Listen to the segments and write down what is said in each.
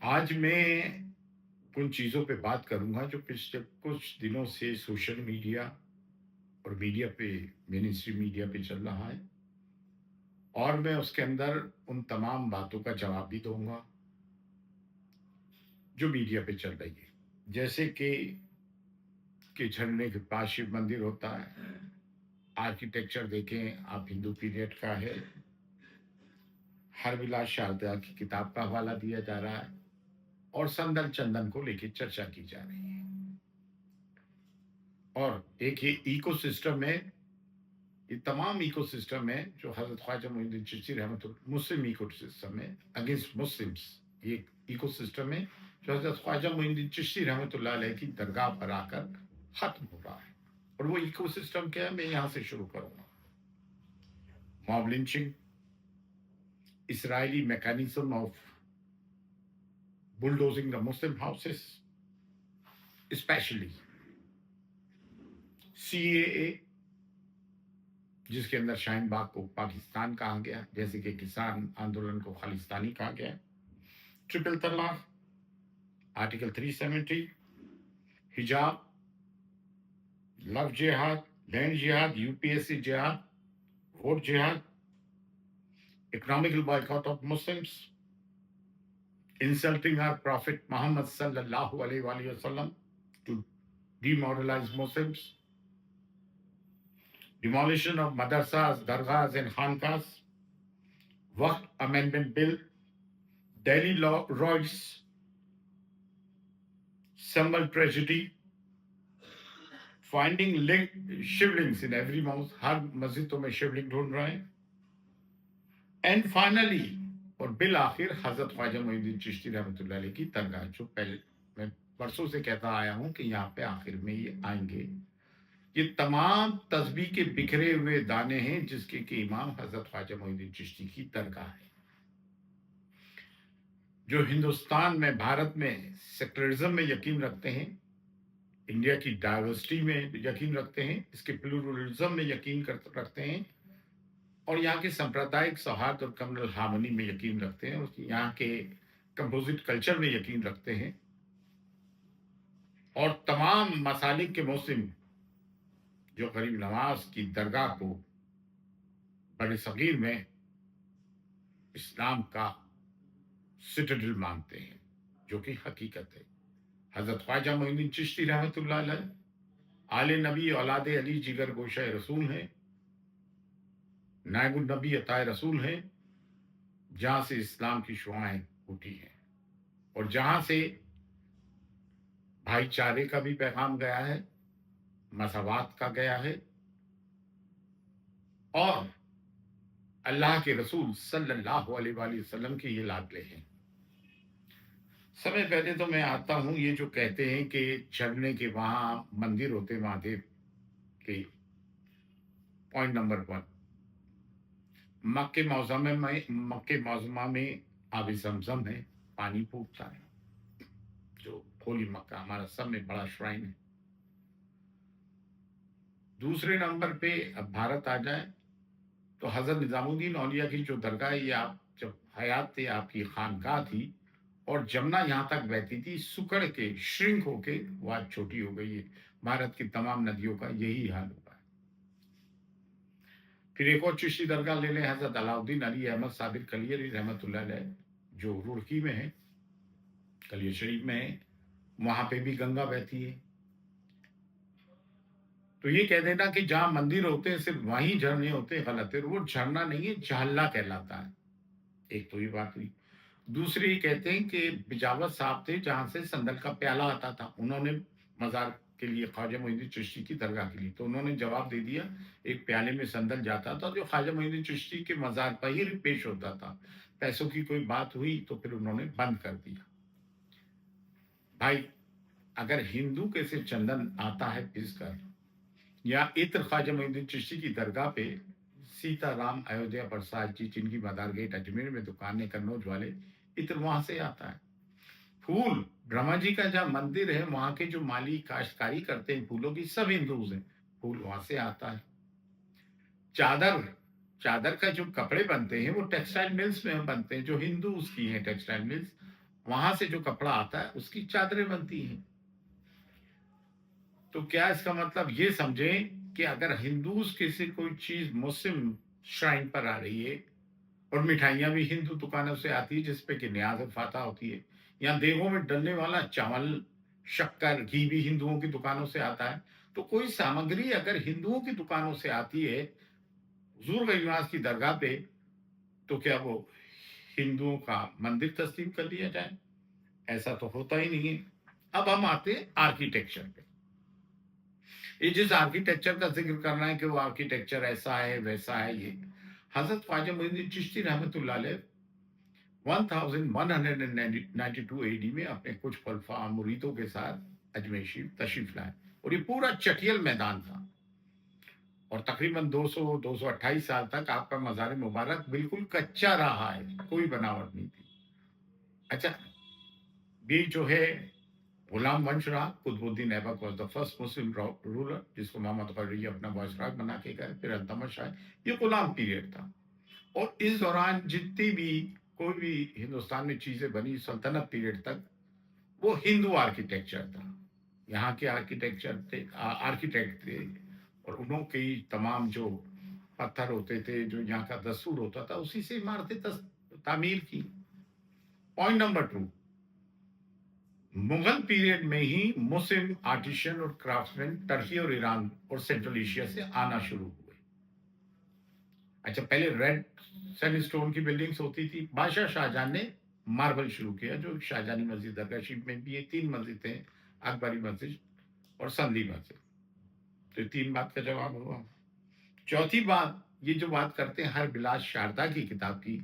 आज मैं उन चीज़ों पे बात करूँगा जो पिछले कुछ दिनों से सोशल मीडिया और मीडिया पे मेन स्ट्रीम मीडिया पे चल रहा है और मैं उसके अंदर उन तमाम बातों का जवाब भी दूँगा जो मीडिया पे चल रही है। जैसे कि झरने के पास शिव मंदिर होता है, आर्किटेक्चर देखें आप हिंदू पीरियड का है, हर विलास शारदा की किताब का हवाला दिया जा रहा है और संदल चंदन को लेके चर्चा की जा रही है। और एक ये इकोसिस्टम है, ये तमाम इकोसिस्टम है जो हज़रत ख्वाजा मोइनुद्दीन चिश्ती रहमतुल्लाह मुस्लिम इकोसिस्टम है अगेंस्ट मुस्लिम्स। ये इकोसिस्टम है जो हज़रत ख्वाजा मोइनुद्दीन चिश्ती रहमतुल्लाह अलैह की दरगाह पर आकर खत्म हो रहा है। और वो इकोसिस्टम क्या है, मैं यहाँ से शुरू करूँगा। Mob lynching, Israeli mechanism of bulldozing the Muslim houses, especially CAA, जिसके अंदर शाहीन बाग को पाकिस्तान कहा गया, जैसे कि किसान आंदोलन को खालिस्तानी कहा गया, ट्रिपल तलाक, आर्टिकल 370, हिजाब, लव जिहाद, लैंड जिहाद, यूपीएससी जिहाद, वोट जिहाद, economical boycott of Muslims, insulting our Prophet Muhammad sallallahu alaihi wasallam to demoralize Muslims, demolition of madrasas, dargahs and khanqahs, Waqf Amendment Bill, Delhi law Royce, Sambal tragedy, finding shivlings in every mosque, हर मस्जिदों में शिवलिंग ढूंढ रहे हैं, and finally और bill आखिर हजरत ख्वाजा मोइनुद्दीन चिश्ती रहमतुल्लाह अलैह की दरगाह, जो पहले मैं बरसों से कहता आया हूं कि यहाँ पे आखिर में ये आएंगे। ये तमाम तस्बीह के बिखरे हुए दाने हैं जिसके कि इमाम हजरत ख्वाजा मोइनुद्दीन चिश्ती की दरगाह है, जो हिंदुस्तान में, भारत में सेक्युलरिज्म में यकीन रखते हैं, इंडिया की डाइवर्सिटी में यकीन रखते हैं, इसके प्लूरलिज्म में यकीन रखते हैं और यहाँ के सांप्रदायिक सौहार्द और कम्युनल हार्मनी में यकीन रखते हैं और यहाँ के कंपोजिट कल्चर में यकीन रखते हैं और तमाम मसालिक के मुस्लिम जो गरीब नवाज की दरगाह को बड़े सगीर में इस्लाम का सिटाडेल मानते हैं, जो कि हकीकत है। हजरत ख्वाजा मोइनुद्दीन चिश्ती रहमतुल्लाह अलैह आले नबी औलादे अली जिगर गोशा रसूल हैं, नायबुल नबी अताए रसूल हैं, जहां से इस्लाम की शुआएं उठी हैं और जहां से भाईचारे का भी पैगाम गया है, मसावात का गया है और अल्लाह के रसूल सल्लल्लाहु अलैहि वसल्लम के ये लाडले हैं। समय पहले तो मैं आता हूं, ये जो कहते हैं कि झरने के वहां मंदिर होते महादेव के, पॉइंट नंबर 1, मक्के मौज़मा में आब ज़मज़म है, पानी फूटता है, जो होली मक्का हमारा सब में बड़ा श्राइन है। दूसरे नंबर पे अब भारत आ जाए तो हजरत निजामुद्दीन औलिया की जो दरगाह है, ये आप जब हयात थे आपकी खानकाह थी और जमुना यहाँ तक बहती थी, सुकड़ के श्रिंक होके वो आज छोटी हो गई है। भारत की तमाम नदियों का यही हाल हुआ है। फिर एक और चिश्ती दरगाह ले लें, हजरत अलाउद्दीन अली अहमद साबिर कलियरी रहमतुल्लाह अलैह, जो रुड़की में है, कलियर शरीफ में है, वहां पे भी गंगा बहती है। तो ये कह देना कि जहां मंदिर होते हैं सिर्फ वहीं झरने होते हैं, गलत है। वो झरना नहीं है, झहल्ला कहलाता है। एक तो ये बात हुई। दूसरी कहते हैं कि बिजावत साहब थे, जहां से संदल का प्याला आता था, उन्होंने मजार के लिए ख्वाजा मोइनुद्दीन चिश्ती की दरगाह के लिए, तो उन्होंने जवाब दे दिया, एक प्याले में संदल जाता था जो ख्वाजा मोइनुद्दीन चिश्ती के मजार पर ही पेश होता था। पैसों की कोई बात हुई तो फिर उन्होंने बंद कर दिया। भाई, अगर हिंदू के से चंदन आता है पिसकर या इत्र ख्वाजा मोइनुद्दीन चिश्ती की दरगाह पे, सीताराम अयोध्या प्रसाद जी जिनकी मदार गेट अजमेर में दुकानें कन्नौज वाले, इत्र वहां से आता है। फूल, ब्रह्मा जी का जहाँ मंदिर है वहां के जो माली काश्तकारी करते हैं फूलों की, सब हिंदूज हैं, फूल वहां से आता है। चादर, चादर का जो कपड़े बनते हैं वो टेक्सटाइल मिल्स में बनते हैं, जो हिंदूज की हैं टेक्सटाइल मिल्स, वहां से जो कपड़ा आता है उसकी चादरें बनती हैं। तो क्या इसका मतलब ये समझें कि अगर हिंदूज की से कोई चीज मुस्लिम श्राइन पर आ रही है, और मिठाइयाँ भी हिंदू दुकानों से आती है जिसपे कि नियाज़ फ़ाता होती है। यहाँ देगों में डलने वाला चावल, शक्कर, घी भी हिंदुओं की दुकानों से आता है। तो कोई सामग्री अगर हिंदुओं की दुकानों से आती है, हुज़ूर गरीब की दरगाह पे, तो क्या वो हिंदुओं का मंदिर तस्लीम कर लिया जाए? ऐसा तो होता ही नहीं है। अब हम आते हैं आर्किटेक्चर पे। ये जिस आर्किटेक्चर का ज़िक्र करना है कि वो आर्किटेक्चर ऐसा है, वैसा है ये। हज़रत ख्वाजा मोइनुद्दीन चिश्ती रहमतुल्लाह अलैह 1192 एडी में अपने कुछ खुलफा मुरीदों के साथ अजमेर शरीफ तशरीफ लाए, और ये पूरा चटियल मैदान था, और तकरीबन 228 साल तक आपका मज़ार मुबारक बिल्कुल कच्चा रहा है, कोई बनावट नहीं थी। अच्छा, ये जो है गुलाम वंश रहा। Qutubuddin Aibak was the first Muslim ruler जिसको मोहम्मद गौरी अपना वाइसराय बना के गए, फिर अल्तमश आए। ये गुलाम पीरियड था, और इस दौरान जितनी भी कोई भी हिंदुस्तान में चीजें बनी सल्तनत पीरियड तक, वो हिंदू आर्किटेक्चर था। यहाँ के आर्किटेक्चर थे, आर्किटेक्ट थे, और उन्हों की तमाम जो पत्थर होते थे, जो यहाँ का दस्तूर होता था, उसी से इमारतें तामीर की। पॉइंट नंबर 2, मुगल पीरियड में ही मुस्लिम आर्टिशियन और क्राफ्ट्समैन टर्की और ईरान और सेंट्रल एशिया से आना शुरू हुए। अच्छा, पहले रेड सैंडस्टोन की बिल्डिंग्स होती थी। बादशाह शाहजहां ने मार्बल शुरू किया, जो शाहजहानी मस्जिद दरगाह शरीफ में भी ये 3 मस्जिदें, अकबरी मस्जिद और संदली मस्जिद। तो 3 बात का जवाब हुआ। चौथी बात, ये जो बात करते हैं हर बिलास शारदा की किताब की,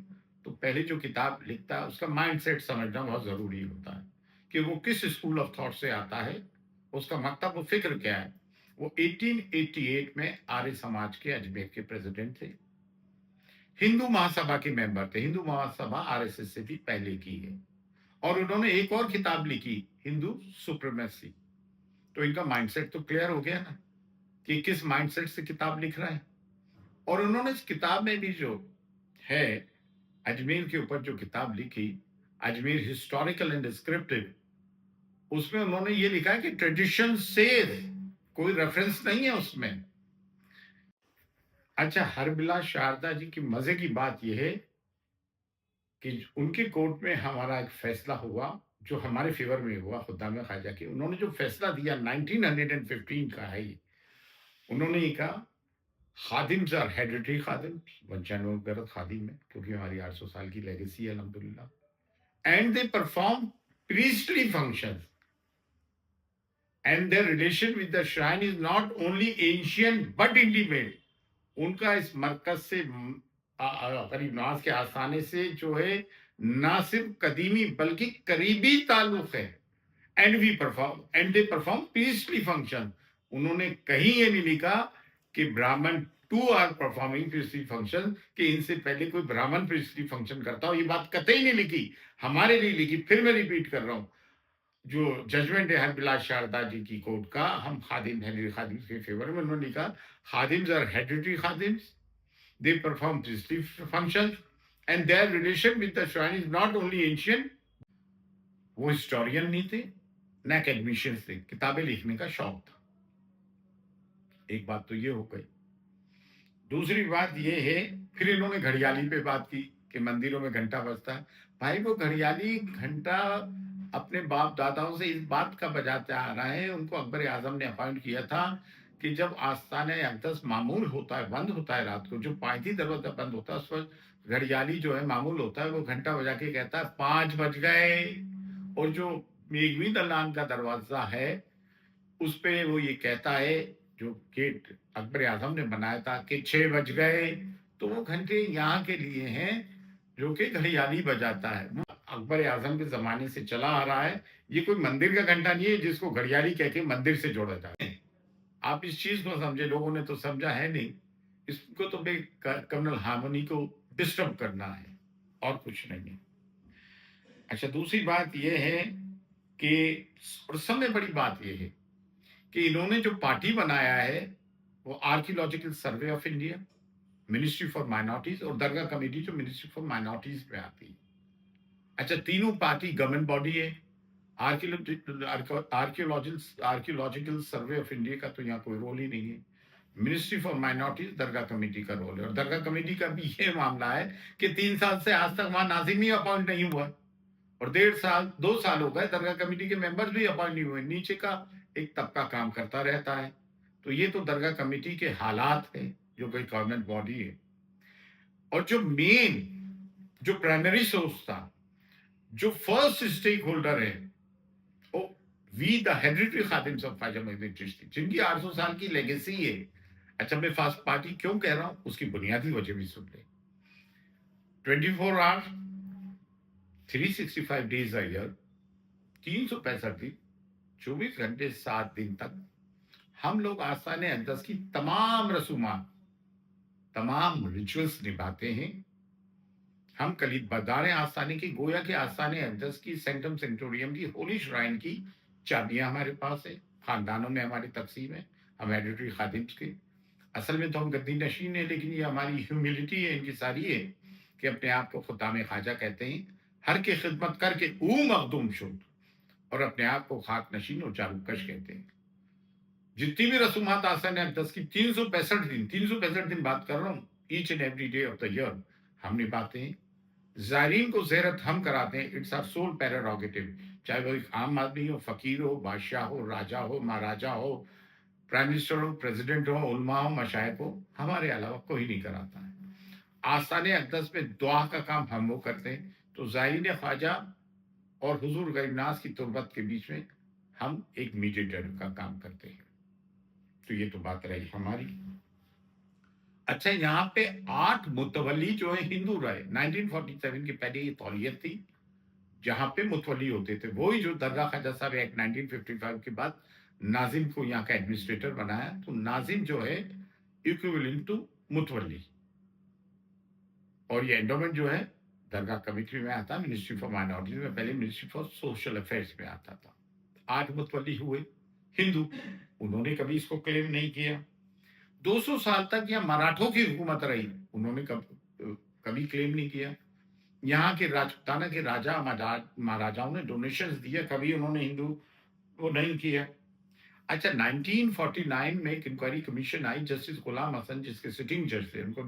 तो पहले जो किताब लिखता है उसका माइंडसेट समझना बहुत जरूरी होता है कि वो किस स्कूल ऑफ थॉट से आता है, उसका मकतब व फिक्र क्या है। वो 1888 में आर्य समाज के अजमेर के प्रेसिडेंट थे, हिंदू महासभा के मेंबर थे। हिंदू महासभा आरएसएस से भी पहले की है, और उन्होंने एक और किताब लिखी, हिंदू सुप्रीमेसी। तो इनका माइंडसेट तो क्लियर हो गया ना कि किस माइंडसेट से किताब लिख रहा है। और उन्होंने इस किताब में भी जो है अजमेर के ऊपर जो किताब लिखी, अजमेर हिस्टोरिकल एंड डिस्क्रिप्टिव, उसमें उन्होंने ये लिखा है कि ट्रेडिशन से कोई रेफरेंस नहीं है उसमें। अच्छा, हरबिला शारदा जी की मजे की बात यह है कि उनके कोर्ट में हमारा एक फैसला हुआ जो हमारे फेवर में हुआ, खुद्दाम ख्वाजा के। उन्होंने जो फैसला दिया 1915 का है ये। उन्होंने ये कहा, खादिम्स आर हेरिडिटरी खादिम्स, वंशानुगत खादिम है, क्योंकि हमारी 800 साल की लेगेसी है अल्हम्दुलिल्लाह, and they perform priestly functions and their relation with the shrine is not only ancient but intimate। उनका इस मरकज से करीब नवाज के आस्थाने से जो है ना सिर्फ कदीमी बल्कि करीबी ताल्लुक है। And they perform peacefully function. उन्होंने कहीं ये नहीं लिखा कि Brahmin too are performing peacefully function, कि इनसे पहले कोई ब्राह्मण पीसफुली फंक्शन करता हो, ये बात कतई नहीं लिखी, हमारे लिए लिखी। फिर मैं रिपीट कर रहा हूं, जो जजमेंट है हरबिलास शारदा जी की कोर्ट का, हम खादिम हेनरी खादिम्स के फेवर में, उन्होंने लिखा, khadims are hereditary khadims, they perform priestly functions and their relation with the shrine is not only ancient. वो हिस्टोरियन नहीं थे, न एकेडमिशियंस थे, किताबें लिखने का शौक था। एक बात तो ये हो गई। दूसरी बात ये है, फिर इन्होंने घड़ियाली पे बात की कि मंदिरों में घंटा बजता है। भाई, वो घड़ियाली घंटा अपने बाप दादाओं से इस बात का बजाते आ रहा है, उनको अकबर आजम ने अपॉइंट किया था कि जब आस्थाने अक़दस मामूल होता है, बंद होता है रात को, जो पायथी दरवाजा बंद होता है, उस वक्त घड़ियाली जो है मामूल होता है, वो घंटा बजा के कहता है 5 बज गए। और जो मेघवी दलान का दरवाजा है उस पे वो ये कहता है, जो गेट अकबर आजम ने बनाया था, कि 6 बज गए। तो वो घंटे यहाँ के लिए हैं जो कि घड़ियाली बजाता है, अकबर आजम के जमाने से चला आ रहा है। ये कोई मंदिर का घंटा नहीं है जिसको घड़ियाली कह के मंदिर से जोड़ा जाए। आप इस चीज को समझे, लोगों ने तो समझा है नहीं। इसको तो कर्नल हार्मोनी को डिस्टर्ब करना है, और कुछ नहीं है। अच्छा, दूसरी बात यह है कि, और सबसे बड़ी बात यह है कि इन्होंने जो पार्टी बनाया है वो archaeological survey of India, ministry for minorities और दरगाह कमेटी जो मिनिस्ट्री फॉर माइनॉरिटीज में आती है। अच्छा, तीनों पार्टी गवर्नमेंट बॉडी है। आर्कियोलॉजिकल सर्वे ऑफ इंडिया का तो यहाँ कोई रोल ही नहीं है। Ministry for minorities Dargah committee का रोल है, और दरगाह कमेटी का भी ये मामला है कि 3 साल से आज तक वहां नाजिम ही अपॉइंट नहीं हुआ, और 1.5 साल 2 साल हो गए दरगाह कमेटी के मेंबर्स भी अपॉइंट नहीं हुए। नीचे का एक तबका काम करता रहता है। तो ये तो दरगाह कमेटी के हालात है, जो कोई गवर्नमेंट बॉडी है। और जो मेन, जो प्राइमरी सोर्स था, जो फर्स्ट स्टेक होल्डर है, वो we the hereditary khadims of Khwaja Moinuddin Chishti, जिनकी 800 साल की लेगेसी है। अच्छा, मैं फास्ट पार्टी क्यों कह रहा हूं, उसकी बुनियादी वजह भी सुन ले। 24 आवर्स 365 डेज अ ईयर, 365 दिन, 24 घंटे 7 दिन तक हम लोग आस्थाने अक़दस की तमाम रसूमात, तमाम रिचुअल्स निभाते हैं। हम कलीद बरदार आस्थाने की, गोया के आस्थाने अक़दस की, सेंक्टम सेंटोरियम की, होली श्राइन की चाबियां हमारे पास है। खानदानों में हमारी तकसीम है, हम हेरिडिटरी खादिम्स के। असल में तो हम गद्दी नशीन है, लेकिन ये हमारी ह्यूमिलिटी है इनकी सारी है कि अपने आप को खुदाम ख्वाजा कहते हैं, हर की खिदमत करके मखदूम शुद, और अपने आप को खाक नशीन और चारूकश कहते हैं। जितनी भी रसूमात आस्थाने अक़दस की 365 दिन बात कर रहा हूँ, each and every day of the year हम निभाते हैं। ज़ायरीन को ज़ियारत हम कराते हैं, इट्स आवर सोल प्रेरोगेटिव। चाहे वो एक आम आदमी हो, फकीर हो, बादशाह हो, राजा हो, महाराजा हो, प्राइम मिनिस्टर हो, प्रेसिडेंट हो, उलमा हो, मशाइख हो, हमारे अलावा कोई नहीं कराता है। आस्थाने अक़दस में दुआ का काम हम वो करते हैं। तो ज़ायरीन ख्वाजा और हुजूर गरीबनाज की तुरबत के बीच में हम एक मीडिएटर का काम करते हैं। तो ये तो बात रही हमारी। अच्छा, यहाँ पे 8 मुतवली जो है हिंदू रहे। 1947 की पहले ये तौलियत थी, जहाँ पे मुतवली होते थे। वही जो दरगाह ख्वाजा साहब एक्ट 1955 के बाद नाजिम को यहाँ का एडमिनिस्ट्रेटर बनाया। तो नाजिम जो है इक्विवेलेंट टू मुतवली, और ये एंडोमेंट जो है दरगाह कमेटी में आता, मिनिस्ट्री फॉर माइनॉरिटीज में पहले मिनिस्ट्री फॉर सोशल अफेयर्स में आता था। 8 मुतवली हुए हिंदू, उन्होंने कभी इसको क्लेम नहीं किया। 200 साल तक यहाँ मराठों की हुकूमत रही, उन्होंने कभी क्लेम नहीं किया। यहाँ के राजपुताना के राजा महाराजाओं ने डोनेशंस दिए, कभी उन्होंने हिंदू वो नहीं किया। अच्छा, 1949 में एक इंक्वायरी कमीशन आई, जस्टिस गुलाम हसन जिसके सिटिंग जज थे, उनको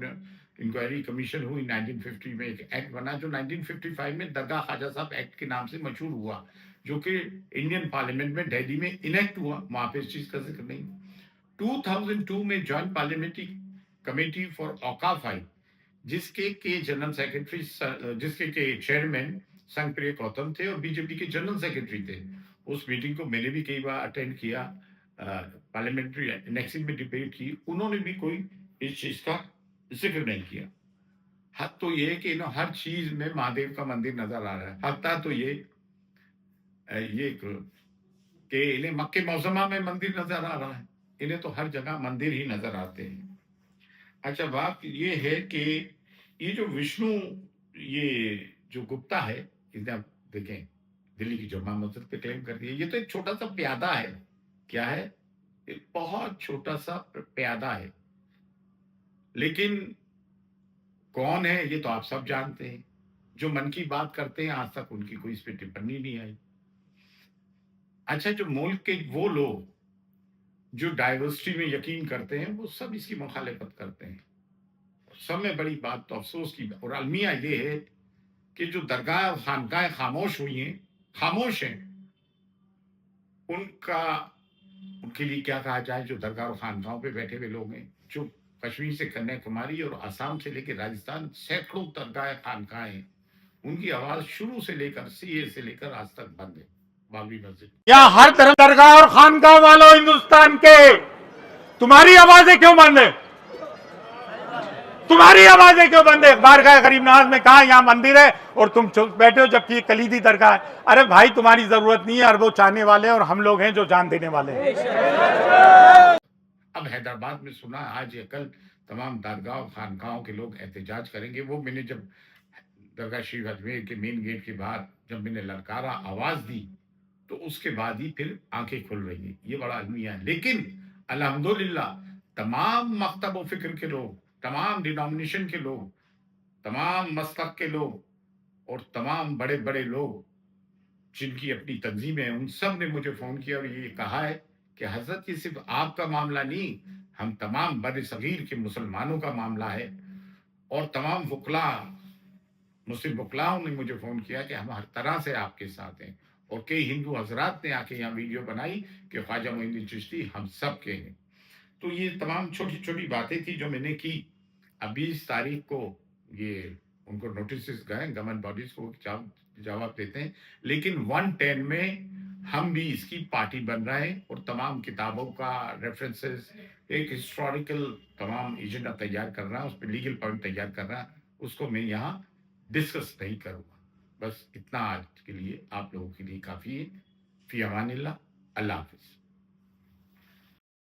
इंक्वायरी कमीशन हुई। 1950 में एक एक्ट बना, जो 1955 में दरगाह ख्वाजा साहब एक्ट के नाम से मशहूर हुआ, जो कि इंडियन पार्लियामेंट में दिल्ली में इनेक्ट हुआ। वहां पे इस चीज का जिक्र नहीं। 2002 में जॉइंट पार्लियामेंट्री कमेटी फॉर औकाफ आई, जिसके के जनरल सेक्रेटरी, जिसके के चेयरमैन संगप्रिय गौतम थे और बीजेपी के जनरल सेक्रेटरी थे। उस मीटिंग को मैंने भी कई बार अटेंड किया, पार्लियामेंट्री एनेक्सिंग में डिबेट की, उन्होंने भी कोई इस चीज का जिक्र नहीं किया। हद तो ये कि ना हर चीज में महादेव का मंदिर नजर आ रहा है। हद तो ये कि इन्हें मक्के मौसमा में मंदिर नजर आ रहा है, इन्हें तो हर जगह मंदिर ही नजर आते हैं। अच्छा, बात ये है कि ये जो विष्णु, ये जो गुप्ता है, इसने आप देखें दिल्ली की जुम्मा मस्जिद पे क्लेम कर दिया। ये तो एक छोटा सा प्यादा है। क्या है? एक बहुत छोटा सा प्यादा है, लेकिन कौन है ये तो आप सब जानते हैं। जो मन की बात करते हैं, आज तक उनकी कोई इस पे टिप्पणी नहीं आई। अच्छा, जो मुल्क के वो लोग जो डाइवर्सिटी में यकीन करते हैं, वो सब इसकी मुखालिफत करते हैं। सब में बड़ी बात तो अफसोस की और अलमिया ये है कि जो दरगाह और खानकाएं खामोश हुई हैं, खामोश हैं, उनके लिए क्या कहा जाए। जो दरगाह और खानकाओं पे बैठे हुए लोग हैं, जो कश्मीर से कन्याकुमारी और आसाम से लेकर राजस्थान सैकड़ों दरगाह खानकाएं हैं, उनकी आवाज शुरू से लेकर सीए से लेकर आज तक बंद है। बाबरी मस्जिद या हर तरह दरगाह और खानकाह वालों हिंदुस्तान के, तुम्हारी आवाजें क्यों बंद है? तुम्हारी आवाजें क्यों बंद है? बारगाह गरीबनाज में कहा यहाँ मंदिर है और तुम चुप बैठे हो, जबकि ये कलीदी दरगाह है। अरे भाई, तुम्हारी जरूरत नहीं है, अरबों चाहने वाले और हम लोग हैं जो जान देने वाले हैं। अब हैदराबाद में सुना आज या कल तमाम दरगाह और खानकाहों के लोग एहतजाज करेंगे। वो मैंने जब दरगाह शरीफ अजमेर के मेन गेट के बाहर जब मैंने ललकारा, आवाज दी, तो उसके बाद ही फिर आंखें खुल रही हैं। ये बड़ा अलमिया है। लेकिन अल्हम्दुलिल्लाह तमाम मकतब व फिक्र के लोग, तमाम डिनोमिनेशन के लोग, तमाम मसलक के लोग और तमाम बड़े-बड़े लोग जिनकी अपनी तंज़ीमें हैं, उन सब ने मुझे फ़ोन किया और ये कहा है कि हज़रत ये सिर्फ़ आपका मामला नहीं, हम तमाम बर-ए-सग़ीर के मुसलमानों का मामला है और तमाम वुकला मुस्लिम वुकलाओं ने मुझे फ़ोन किया कि हम हर तरह से आपके साथ हैं और कई हिंदू हज़रात ने आके यहाँ वीडियो बनाई कि ख्वाजा मोइनुद्दीन चिश्ती हम सब के हैं। तो ये तमाम छोटी-छोटी बातें थी जो मैंने की। अब 20 तारीख को ये उनको नोटिसेस गए गवर्नमेंट बॉडीज़ को जवाब देते हैं। लेकिन 110 में हम भी इसकी पार्टी बन रहे हैं और तमाम किताबों का रेफ़रेंसेस एक हिस्टोरिकल तमाम एजेंडा तैयार कर रहा हूँ, उस पे लीगल पॉइंट तैयार कर रहा हूँ, उसको मैं यहाँ डिस्कस नहीं करूँगा। बस इतना आज के लिए आप लोगों के लिए काफ़ी है। फ़ी अमानिल्लाह, अल्लाह हाफ़िज़।